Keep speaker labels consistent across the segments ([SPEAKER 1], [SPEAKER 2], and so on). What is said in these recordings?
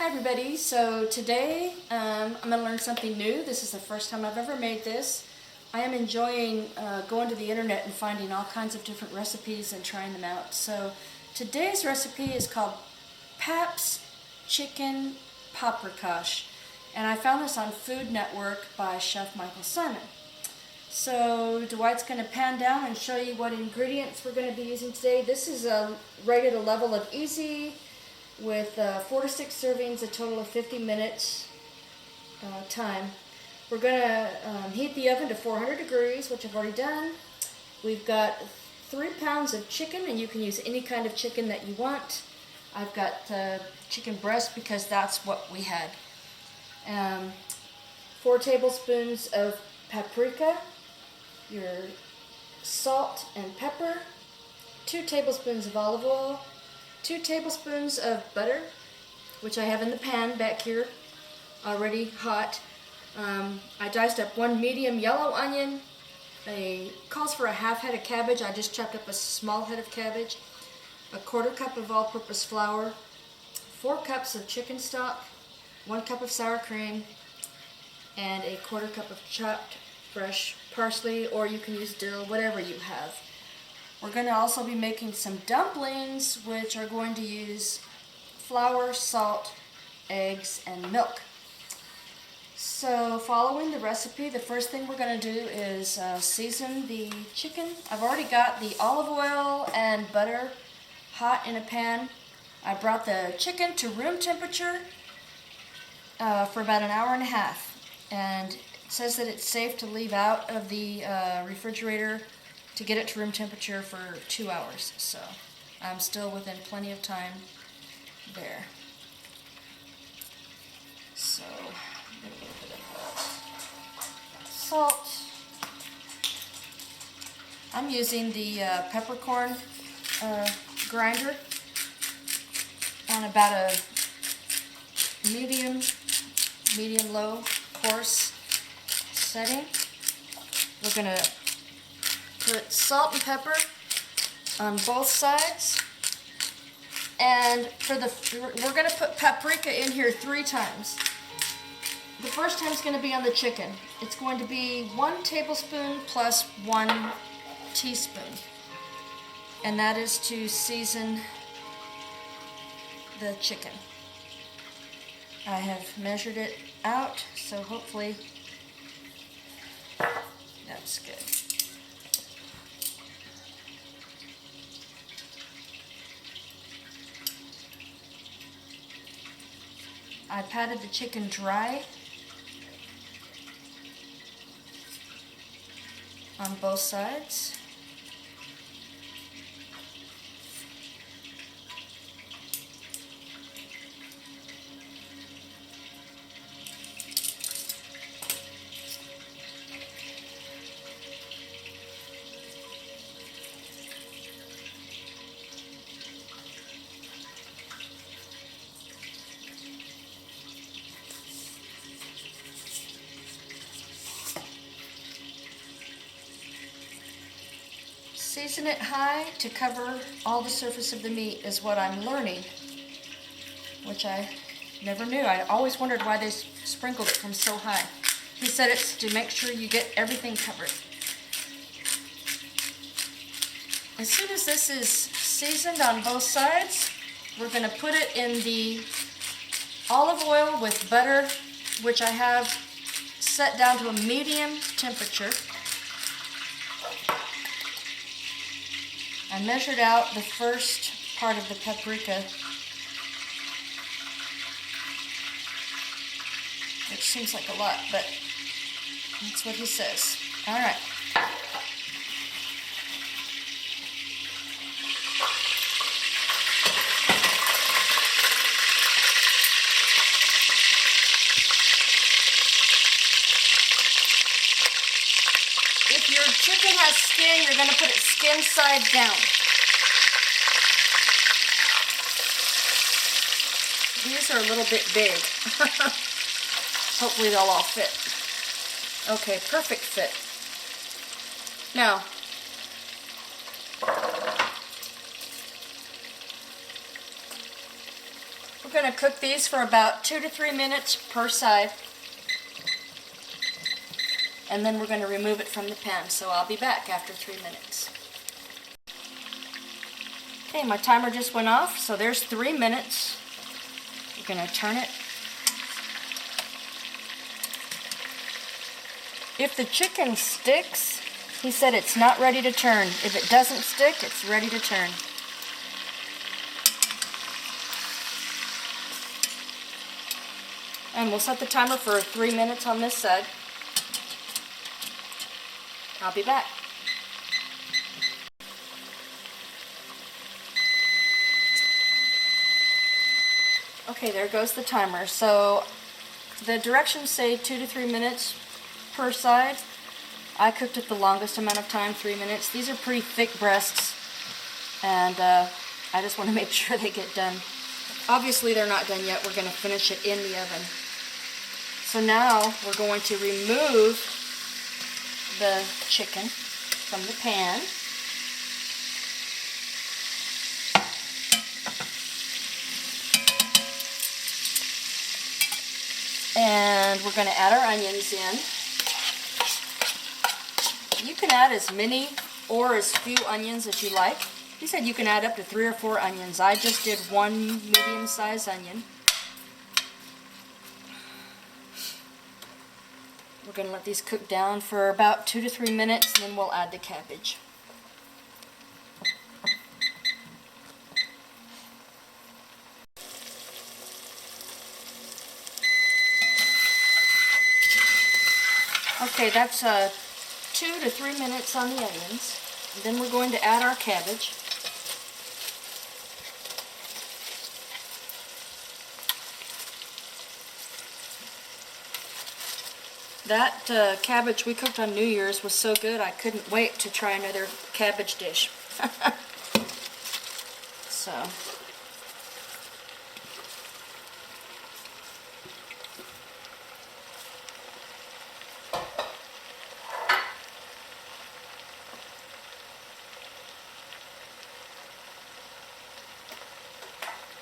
[SPEAKER 1] Hi everybody, so today I'm going to learn something new. This is the first time I've ever made this. I am enjoying going to the internet and finding all kinds of different recipes and trying them out. So today's recipe is called Pap's Chicken Paprikash, and I found this on Food Network by Chef Michael Symon. So Dwight's going to pan down and show you what ingredients we're going to be using today. This is rated a level of easy, with 4 to 6 servings, a total of 50 minutes time. We're going to heat the oven to 400 degrees, which I've already done. We've got 3 pounds of chicken, and you can use any kind of chicken that you want. I've got chicken breast because that's what we had. 4 tablespoons of paprika, your salt and pepper, 2 tablespoons of olive oil, 2 tablespoons of butter, which I have in the pan back here, already hot. I diced up 1 medium yellow onion. It calls for a half head of cabbage. I just chopped up a small head of cabbage. A 1/4 cup of all-purpose flour, 4 cups of chicken stock, 1 cup of sour cream, and a 1/4 cup of chopped fresh parsley, or you can use dill, whatever you have. We're going to also be making some dumplings, which are going to use flour, salt, eggs, and milk. So following the recipe, the first thing we're going to do is season the chicken. I've already got the olive oil and butter hot in a pan. I brought the chicken to room temperature for about 1.5 hours, and it says that it's safe to leave out of the refrigerator to get it to room temperature for 2 hours, so I'm still within plenty of time there. So, a little bit of salt. I'm using the peppercorn grinder on about a medium-low coarse setting. We're going to put salt and pepper on both sides, and we're going to put paprika in here 3 times. The first time is going to be on the chicken. It's going to be 1 tablespoon plus 1 teaspoon, and that is to season the chicken. I have measured it out, so hopefully that's good. I patted the chicken dry on both sides. Season it high to cover all the surface of the meat is what I'm learning, which I never knew. I always wondered why they sprinkled it from so high. He said it's to make sure you get everything covered. As soon as this is seasoned on both sides, we're going to put it in the olive oil with butter, which I have set down to a medium temperature. I measured out the first part of the paprika, which seems like a lot, but that's what he says. All right. If your chicken has skin, you're going to put it skin side down. These are a little bit big. Hopefully they'll all fit. Okay, perfect fit. Now, We're going to cook these for about 2 to 3 minutes per side. And then we're going to remove it from the pan. So I'll be back after 3 minutes. Okay, my timer just went off, so there's 3 minutes. We're going to turn it. If the chicken sticks, he said it's not ready to turn. If it doesn't stick, it's ready to turn. And we'll set the timer for 3 minutes on this side. I'll be back. Okay, there goes the timer. So the directions say 2 to 3 minutes per side. I cooked it the longest amount of time, 3 minutes. These are pretty thick breasts, and I just want to make sure they get done. Obviously they're not done yet. We're going to finish it in the oven. So now we're going to remove the chicken from the pan. And we're going to add our onions in. You can add as many or as few onions as you like. He said you can add up to 3 or 4 onions. I just did 1 medium-sized onion. We're going to let these cook down for about 2 to 3 minutes, and then we'll add the cabbage. Okay, that's 2 to 3 minutes on the onions. And then we're going to add our cabbage. That cabbage we cooked on New Year's was so good I couldn't wait to try another cabbage dish. So,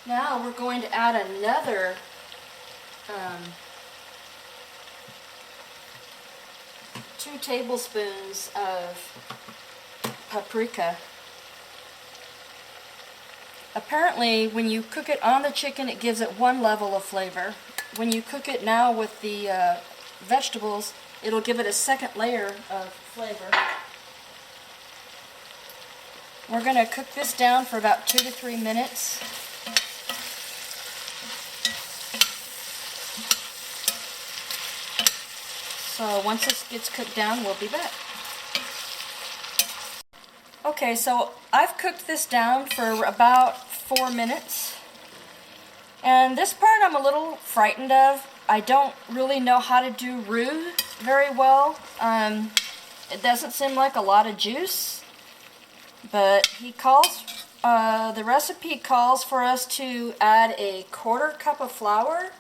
[SPEAKER 1] now we're going to add another 2 tablespoons of paprika. Apparently, when you cook it on the chicken, it gives it one level of flavor. When you cook it now with the vegetables, it'll give it a second layer of flavor. We're going to cook this down for about 2 to 3 minutes. So once this gets cooked down, we'll be back. Okay, so I've cooked this down for about 4 minutes. And this part I'm a little frightened of. I don't really know how to do roux very well. It doesn't seem like a lot of juice. But the recipe calls for us to add a 1/4 cup of flour.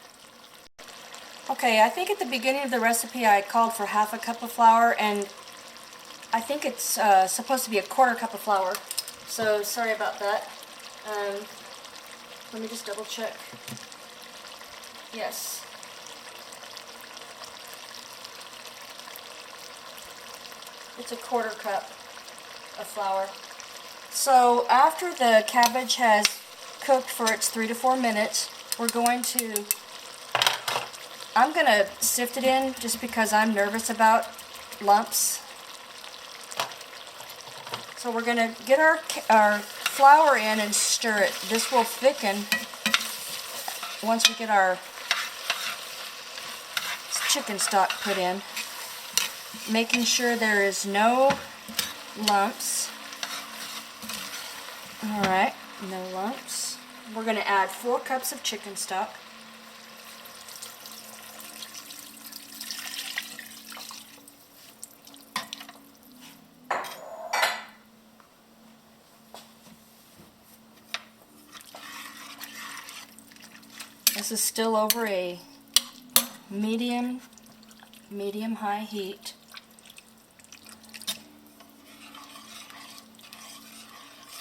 [SPEAKER 1] Okay, I think at the beginning of the recipe I called for 1/2 cup of flour, and I think it's supposed to be a 1/4 cup of flour. So sorry about that. Let me just double check. Yes. It's a 1/4 cup of flour. So after the cabbage has cooked for its 3 to 4 minutes, I'm going to sift it in just because I'm nervous about lumps. So we're going to get our flour in and stir it. This will thicken once we get our chicken stock put in, making sure there is no lumps. Alright, no lumps. We're going to add 4 cups of chicken stock. This is still over a medium-high heat.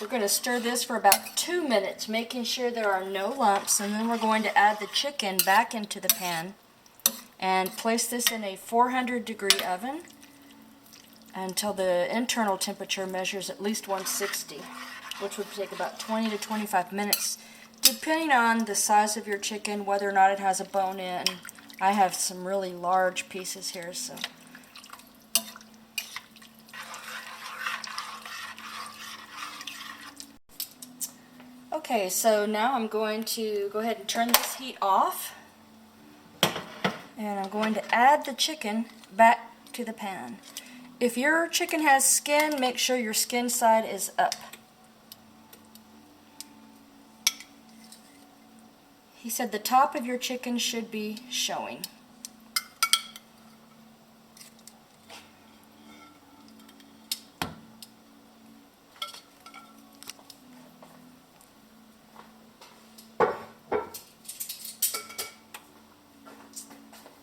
[SPEAKER 1] We're going to stir this for about 2 minutes, making sure there are no lumps, and then we're going to add the chicken back into the pan and place this in a 400-degree oven until the internal temperature measures at least 160, which would take about 20 to 25 minutes, depending on the size of your chicken, whether or not it has a bone in. I have some really large pieces here, so. Okay, so now I'm going to go ahead and turn this heat off, and I'm going to add the chicken back to the pan. If your chicken has skin, make sure your skin side is up. He said the top of your chicken should be showing.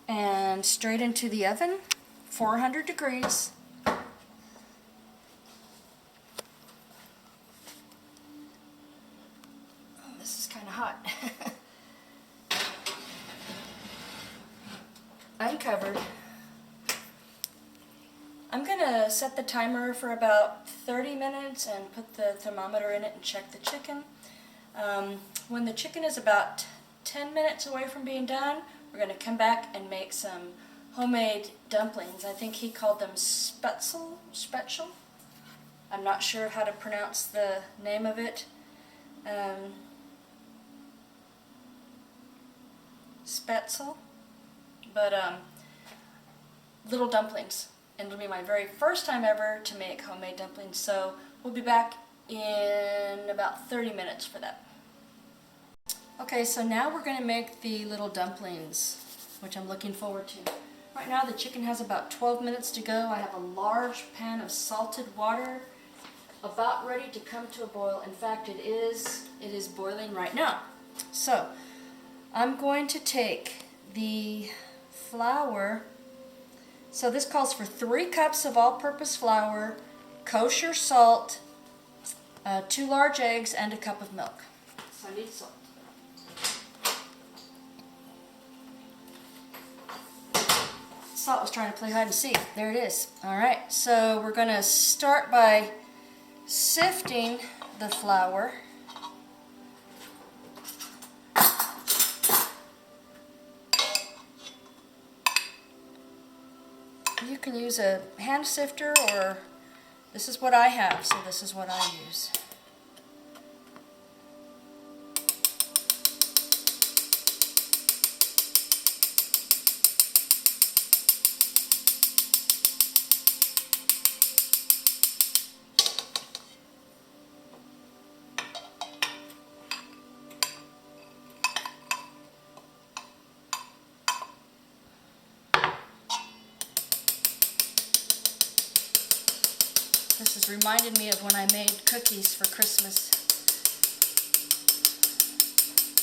[SPEAKER 1] And straight into the oven, 400 degrees. This is kind of hot. Uncovered. I'm going to set the timer for about 30 minutes and put the thermometer in it and check the chicken. When the chicken is about 10 minutes away from being done, we're going to come back and make some homemade dumplings. I think he called them Spaetzle. I'm not sure how to pronounce the name of it. Spaetzle. But little dumplings. And it'll be my very first time ever to make homemade dumplings. So we'll be back in about 30 minutes for that. Okay, so now we're going to make the little dumplings, which I'm looking forward to. Right now the chicken has about 12 minutes to go. I have a large pan of salted water about ready to come to a boil. In fact, it is boiling right now. So I'm going to take the flour. So this calls for 3 cups of all-purpose flour, kosher salt, 2 large eggs, and a cup of milk. So I need salt. Salt was trying to play hide and seek. There it is. Alright, so we're going to start by sifting the flour. You can use a hand sifter, or this is what I have, so this is what I use. This has reminded me of when I made cookies for Christmas.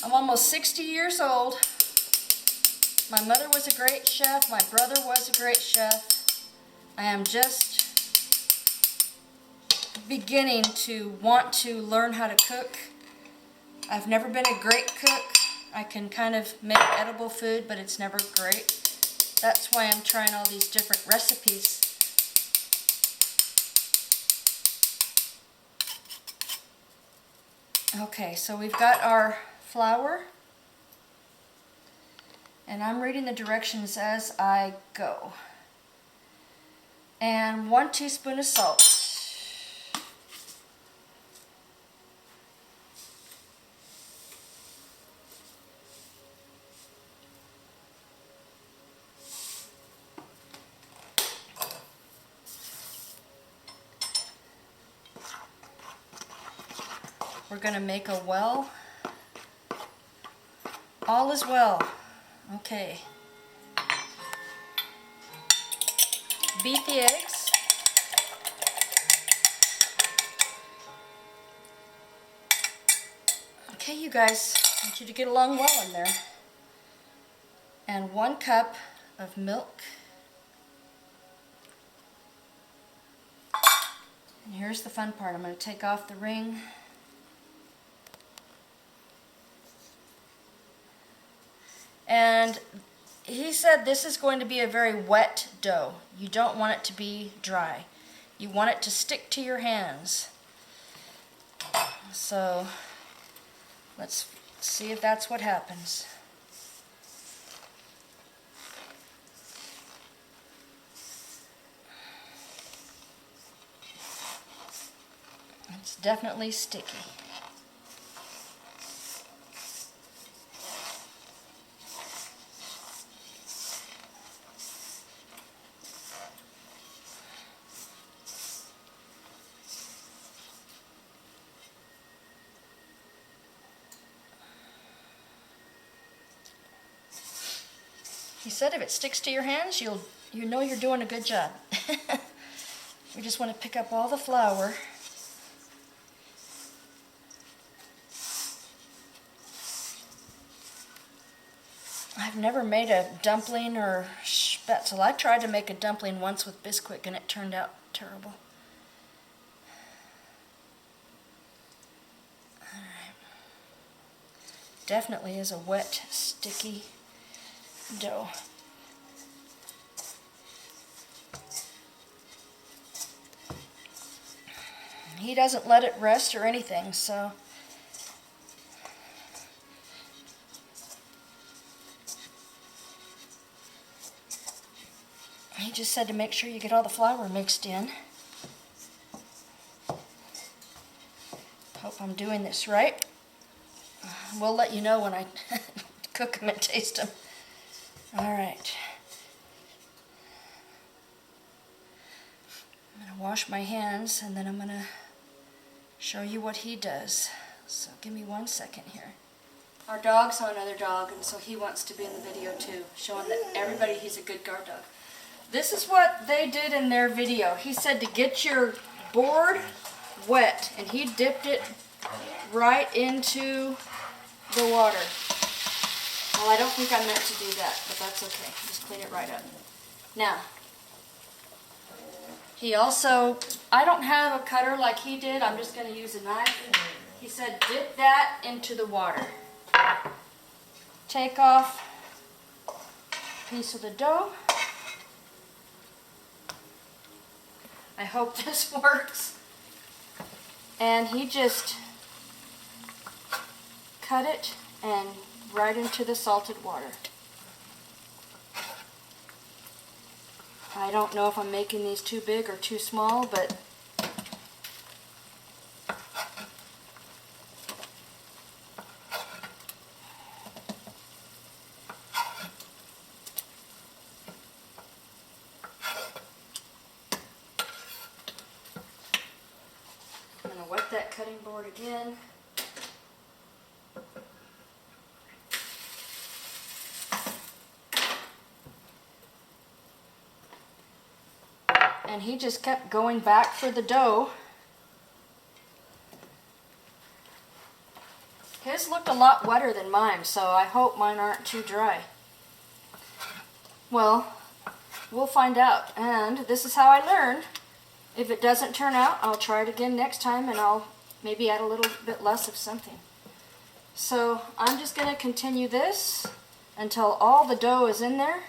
[SPEAKER 1] I'm almost 60 years old. My mother was a great chef. My brother was a great chef. I am just beginning to want to learn how to cook. I've never been a great cook. I can kind of make edible food, but it's never great. That's why I'm trying all these different recipes. Okay, so we've got our flour, and I'm reading the directions as I go. And 1 teaspoon of salt. We're going to make a well. All is well. Okay. Beat the eggs. Okay, you guys, I want you to get along well in there. And 1 cup of milk. Here's the fun part. I'm going to take off the ring. And he said this is going to be a very wet dough. You don't want it to be dry. You want it to stick to your hands. So let's see if that's what happens. It's definitely sticky. He said if it sticks to your hands, you know you're doing a good job. We just want to pick up all the flour. I've never made a dumpling or Spaetzle. I tried to make a dumpling once with Bisquick and it turned out terrible. Alright. Definitely is a wet, sticky dough. He doesn't let it rest or anything, so he just said to make sure you get all the flour mixed in. Hope I'm doing this right. We'll let you know when I cook them and taste them. Alright. I'm going to wash my hands and then I'm going to show you what he does. So give me 1 second here. Our dog saw another dog and so he wants to be in the video too, showing that everybody he's a good guard dog. This is what they did in their video. He said to get your board wet and he dipped it right into the water. Well, I don't think I meant to do that, but that's okay. Just clean it right up. Now, he also, I don't have a cutter like he did. I'm just going to use a knife. He said dip that into the water. Take off a piece of the dough. I hope this works. And he just cut it and right into the salted water. I don't know if I'm making these too big or too small, but I'm going to wet that cutting board again. And he just kept going back for the dough. His looked a lot wetter than mine, so I hope mine aren't too dry. Well, we'll find out. And this is how I learned. If it doesn't turn out, I'll try it again next time and I'll maybe add a little bit less of something. So I'm just going to continue this until all the dough is in there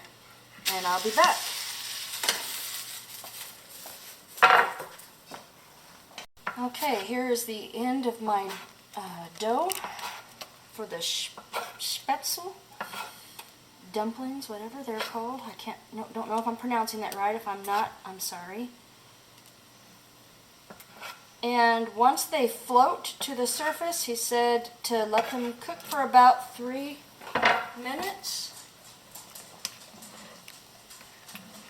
[SPEAKER 1] and I'll be back. Okay, here is the end of my dough for the Spaetzle dumplings, whatever they're called. Don't know if I'm pronouncing that right. If I'm not, I'm sorry. And once they float to the surface, he said to let them cook for about 3 minutes.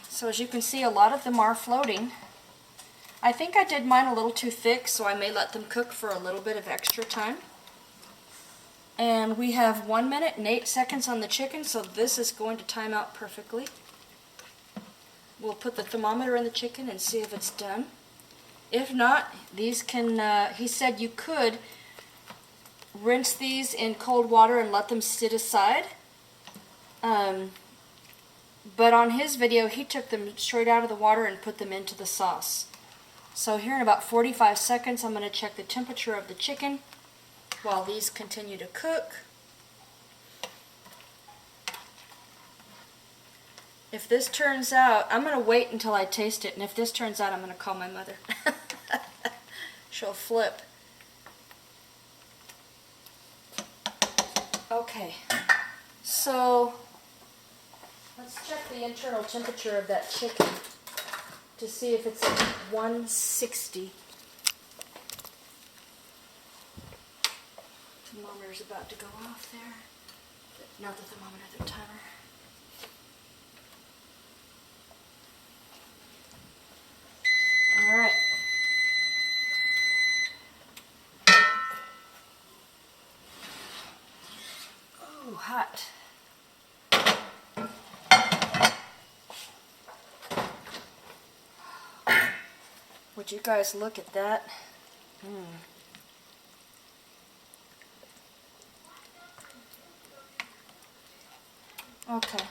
[SPEAKER 1] So as you can see, a lot of them are floating. I think I did mine a little too thick, so I may let them cook for a little bit of extra time. And we have 1 minute and 8 seconds on the chicken, so this is going to time out perfectly. We'll put the thermometer in the chicken and see if it's done. If not, these can, he said you could rinse these in cold water and let them sit aside. But on his video, he took them straight out of the water and put them into the sauce. So here in about 45 seconds, I'm going to check the temperature of the chicken while these continue to cook. If this turns out, I'm going to wait until I taste it, and if this turns out, I'm going to call my mother. She'll flip. Okay, so let's check the internal temperature of that chicken to see if it's at 160. Thermometer's about to go off there. Not the thermometer, the timer. All right. Ooh, hot. Would you guys look at that? Okay.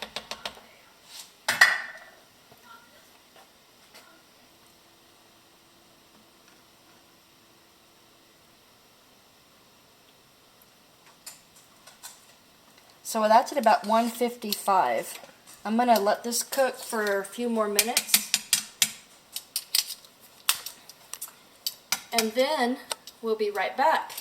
[SPEAKER 1] So that's at about 155. I'm going to let this cook for a few more minutes. And then we'll be right back.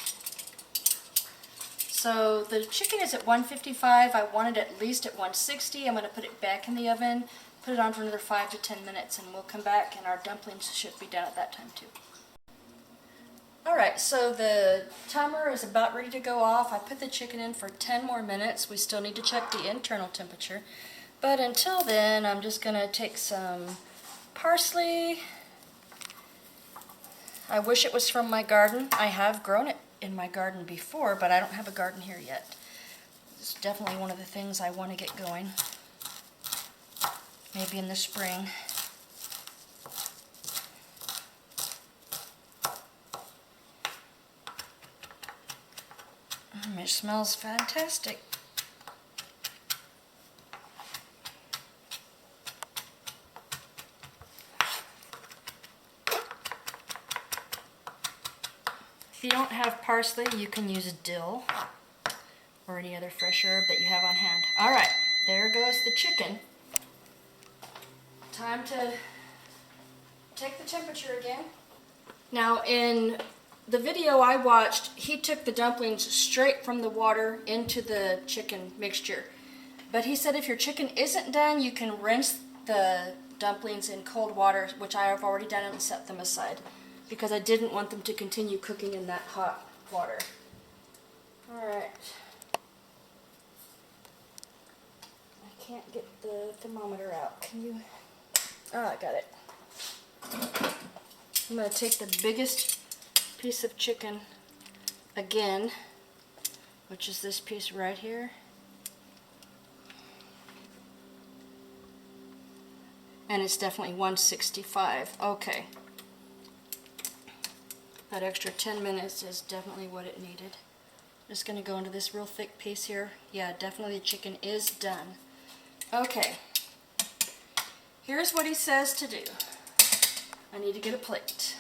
[SPEAKER 1] So the chicken is at 155. I want it at least at 160. I'm going to put it back in the oven, put it on for another 5 to 10 minutes, and we'll come back and our dumplings should be done at that time too. Alright, so the timer is about ready to go off. I put the chicken in for 10 more minutes. We still need to check the internal temperature. But until then, I'm just going to take some parsley. I wish it was from my garden. I have grown it in my garden before, but I don't have a garden here yet. It's definitely one of the things I want to get going. Maybe in the spring. It smells fantastic. If you don't have parsley, you can use dill or any other fresh herb that you have on hand. Alright, there goes the chicken. Time to take the temperature again. Now in the video I watched, he took the dumplings straight from the water into the chicken mixture. But he said if your chicken isn't done, you can rinse the dumplings in cold water, which I have already done, and set them aside, because I didn't want them to continue cooking in that hot water. Alright. I can't get the thermometer out. Can you? Oh, I got it. I'm going to take the biggest piece of chicken again, which is this piece right here, and it's definitely 165. Okay, that extra 10 minutes is definitely what it needed. Just going to go into this real thick piece here. Yeah, definitely the chicken is done. Okay, here's what he says to do. I need to get a plate.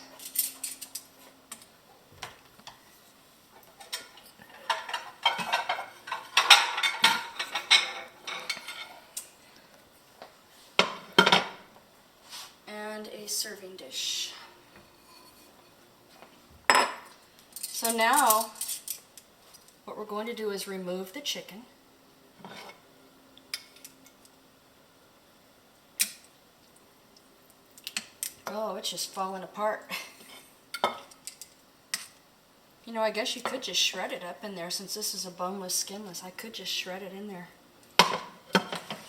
[SPEAKER 1] A serving dish. So now what we're going to do is remove the chicken. Oh, it's just falling apart. You know, I guess you could just shred it up in there since this is a boneless, skinless. I could just shred it in there.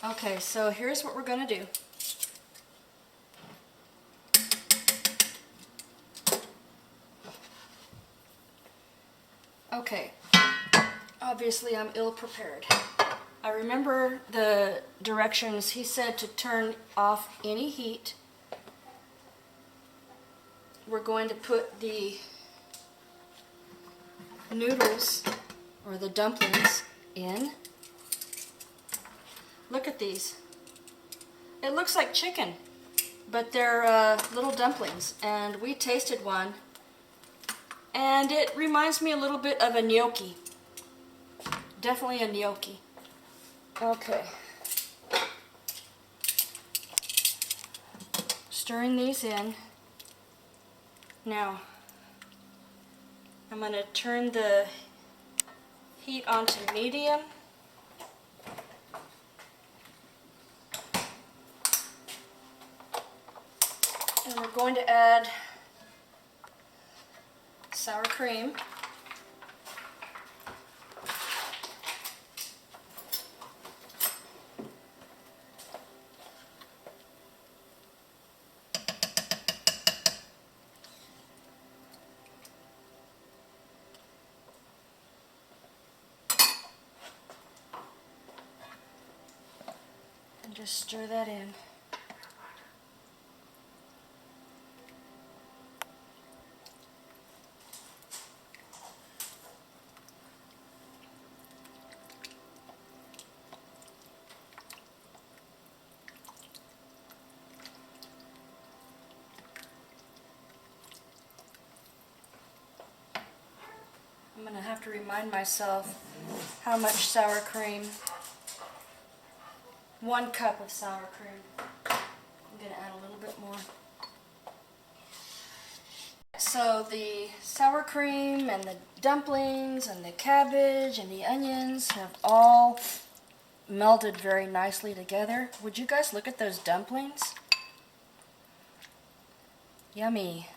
[SPEAKER 1] Okay, so here's what we're going to do. Okay, obviously I'm ill-prepared. I remember the directions. He said to turn off any heat. We're going to put the noodles, or the dumplings, in. Look at these. It looks like chicken. but they're little dumplings, and we tasted one, and it reminds me a little bit of a gnocchi. Definitely a gnocchi. Okay. Stirring these in. Now, I'm going to turn the heat on to medium. And we're going to add sour cream. And just stir that in. I'm going to have to remind myself how much sour cream. 1 cup of sour cream. I'm going to add a little bit more. So the sour cream and the dumplings and the cabbage and the onions have all melded very nicely together. Would you guys look at those dumplings? Yummy.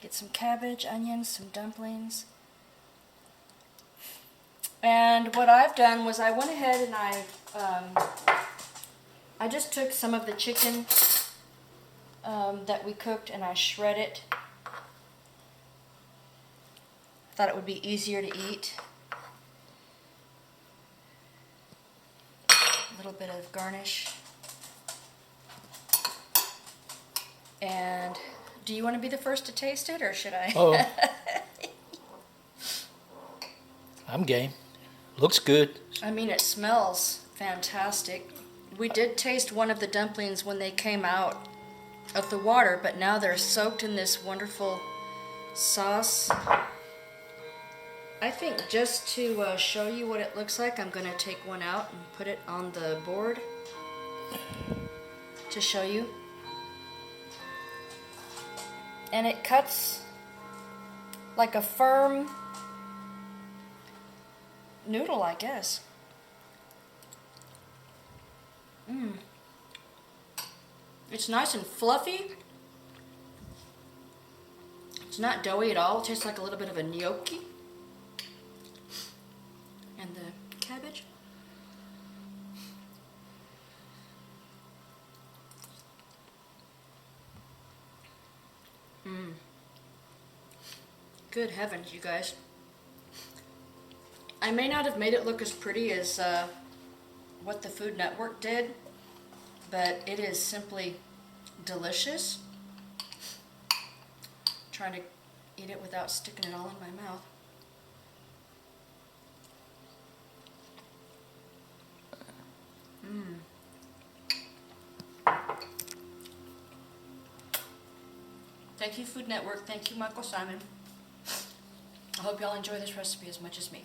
[SPEAKER 1] Get some cabbage, onions, some dumplings. And what I've done was I went ahead and I just took some of the chicken that we cooked and I shred it. Thought it would be easier to eat. A little bit of garnish. And do you want to be the first to taste it, or should I?
[SPEAKER 2] Oh, I'm game. Looks good.
[SPEAKER 1] I mean, it smells fantastic. We did taste one of the dumplings when they came out of the water, but now they're soaked in this wonderful sauce. I think just to show you what it looks like, I'm going to take one out and put it on the board to show you. And it cuts like a firm noodle, I guess. It's nice and fluffy. It's not doughy at all. It tastes like a little bit of a gnocchi. And the cabbage. Good heavens, you guys. I may not have made it look as pretty as what the Food Network did, but it is simply delicious. Trying to eat it without sticking it all in my mouth. Thank you, Food Network. Thank you, Michael Symon. I hope y'all enjoy this recipe as much as me.